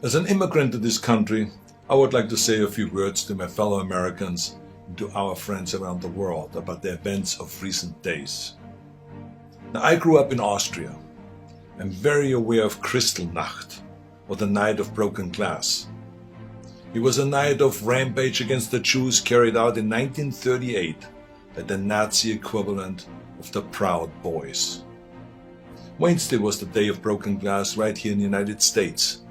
As an immigrant to this country, I would like to say a few words to my fellow Americans and to our friends around the world about the events of recent days. Now, I grew up in Austria. I'm very aware of Kristallnacht, or the Night of Broken Glass. It was a night of rampage against the Jews carried out in 1938 by the Nazi equivalent of the Proud Boys. Wednesday was the day of broken glass right here in the United States.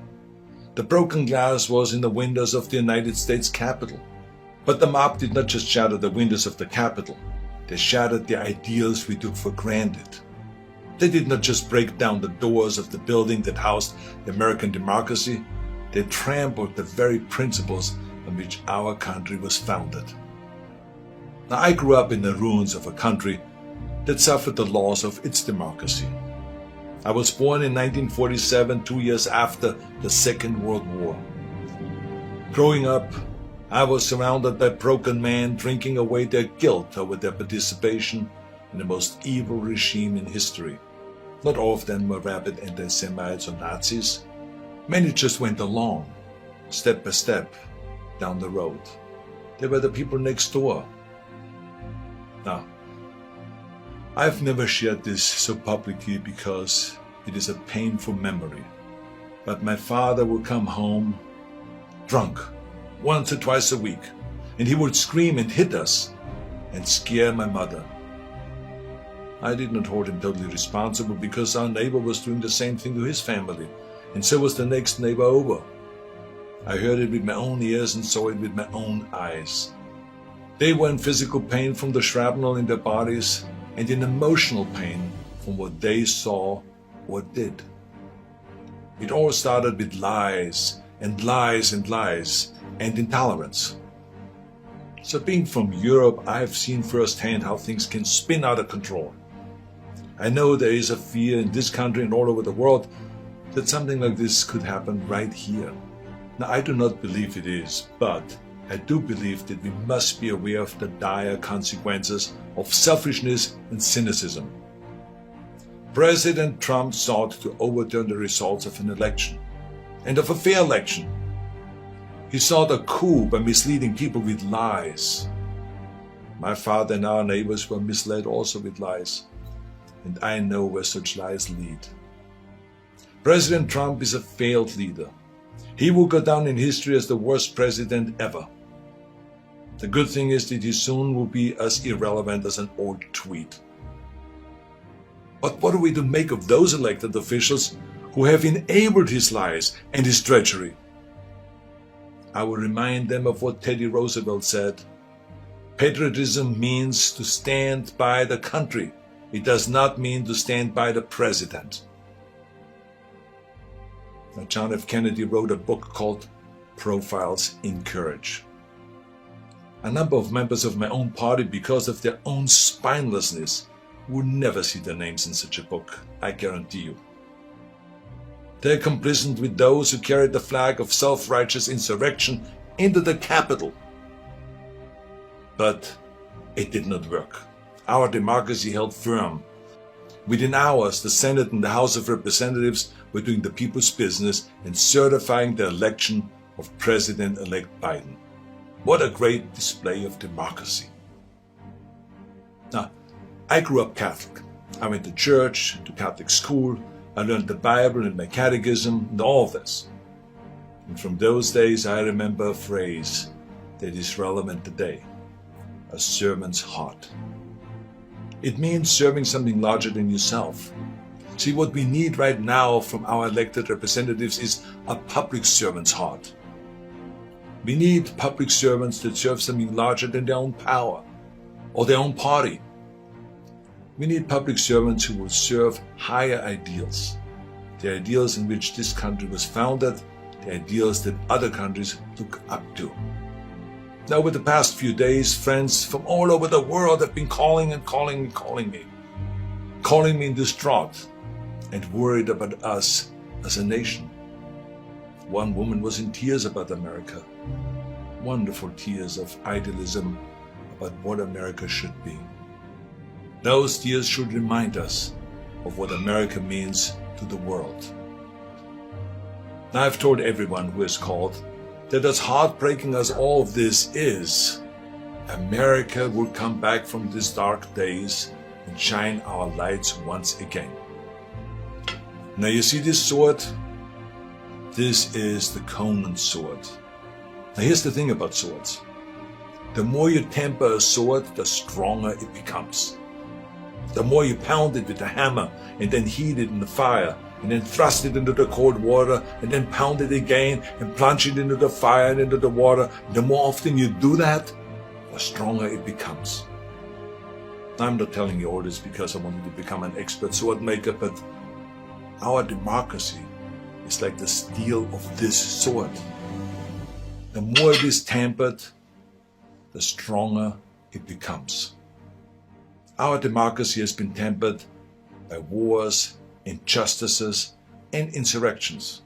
The broken glass was in the windows of the United States Capitol. But the mob did not just shatter the windows of the Capitol, they shattered the ideals we took for granted. They did not just break down the doors of the building that housed the American democracy, they trampled the very principles on which our country was founded. Now, I grew up in the ruins of a country that suffered the loss of its democracy. I was born in 1947, 2 years after the Second World War. Growing up, I was surrounded by broken men drinking away their guilt over their participation in the most evil regime in history. Not all of them were rabid anti-Semites or Nazis. Many just went along, step by step, down the road. They were the people next door. Now, I've never shared this so publicly because it is a painful memory. But my father would come home drunk once or twice a week, and he would scream and hit us and scare my mother. I did not hold him totally responsible because our neighbor was doing the same thing to his family, and so was the next neighbor over. I heard it with my own ears and saw it with my own eyes. They were in physical pain from the shrapnel in their bodies and in emotional pain from what they saw or did. It all started with lies and lies and lies and intolerance. So being from Europe, I have seen firsthand how things can spin out of control. I know there is a fear in this country and all over the world that something like this could happen right here. Now, I do not believe it is, but I do believe that we must be aware of the dire consequences of selfishness and cynicism. President Trump sought to overturn the results of an election, and of a fair election. He sought a coup by misleading people with lies. My father and our neighbors were misled also with lies, and I know where such lies lead. President Trump is a failed leader. He will go down in history as the worst president ever. The good thing is that he soon will be as irrelevant as an old tweet. But what are we to make of those elected officials who have enabled his lies and his treachery? I will remind them of what Teddy Roosevelt said. Patriotism means to stand by the country. It does not mean to stand by the president. Now, John F. Kennedy wrote a book called Profiles in Courage. A number of members of my own party, because of their own spinelessness, would never see their names in such a book, I guarantee you. They are complicit with those who carried the flag of self-righteous insurrection into the Capitol. But it did not work. Our democracy held firm. Within hours, the Senate and the House of Representatives were doing the people's business and certifying the election of President-elect Biden. What a great display of democracy. Now, I grew up Catholic. I went to church, to Catholic school. I learned the Bible and my catechism and all this. And from those days, I remember a phrase that is relevant today: a servant's heart. It means serving something larger than yourself. See, what we need right now from our elected representatives is a public servant's heart. We need public servants that serve something larger than their own power or their own party. We need public servants who will serve higher ideals, the ideals in which this country was founded, the ideals that other countries look up to. Now, over the past few days, friends from all over the world have been calling me distraught and worried about us as a nation. One woman was in tears about America, wonderful tears of idealism about what America should be. Those tears should remind us of what America means to the world. Now I've told everyone who has called that as heartbreaking as all of this is, America will come back from these dark days and shine our lights once again. Now you see this sword? This is the Conan sword. Now here's the thing about swords. The more you temper a sword, the stronger it becomes. The more you pound it with a hammer and then heat it in the fire and then thrust it into the cold water and then pound it again and plunge it into the fire and into the water, the more often you do that, the stronger it becomes. I'm not telling you all this because I want you to become an expert sword maker, but our democracy is like the steel of this sword. The more it is tempered, the stronger it becomes. Our democracy has been tempered by wars, injustices, and insurrections.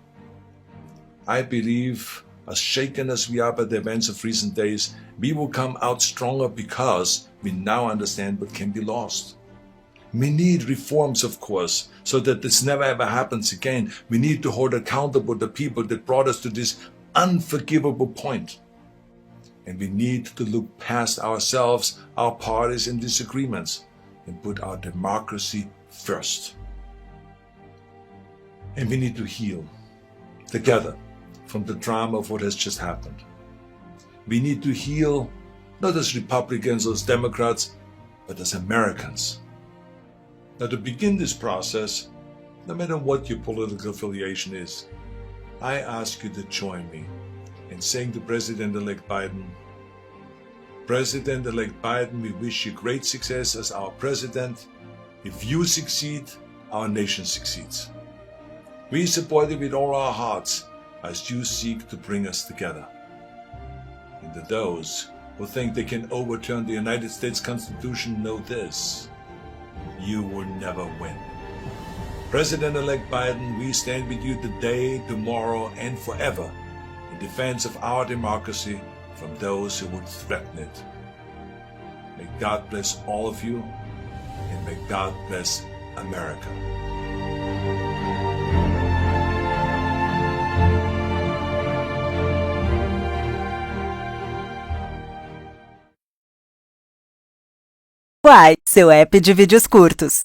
I believe, as shaken as we are by the events of recent days, we will come out stronger because we now understand what can be lost. We need reforms, of course, so that this never ever happens again. We need to hold accountable the people that brought us to this unforgivable point. And we need to look past ourselves, our parties and disagreements, and put our democracy first. And we need to heal together from the drama of what has just happened. We need to heal not as Republicans or as Democrats, but as Americans. Now, to begin this process, no matter what your political affiliation is, I ask you to join me in saying to President-elect Biden, President-elect Biden, we wish you great success as our president. If you succeed, our nation succeeds. We support you with all our hearts as you seek to bring us together. And to those who think they can overturn the United States Constitution, know this: you will never win. President-elect Biden, we stand with you today, tomorrow, and forever in defense of our democracy from those who would threaten it. May God bless all of you, and may God bless America. Pais, seu app de vídeos curtos.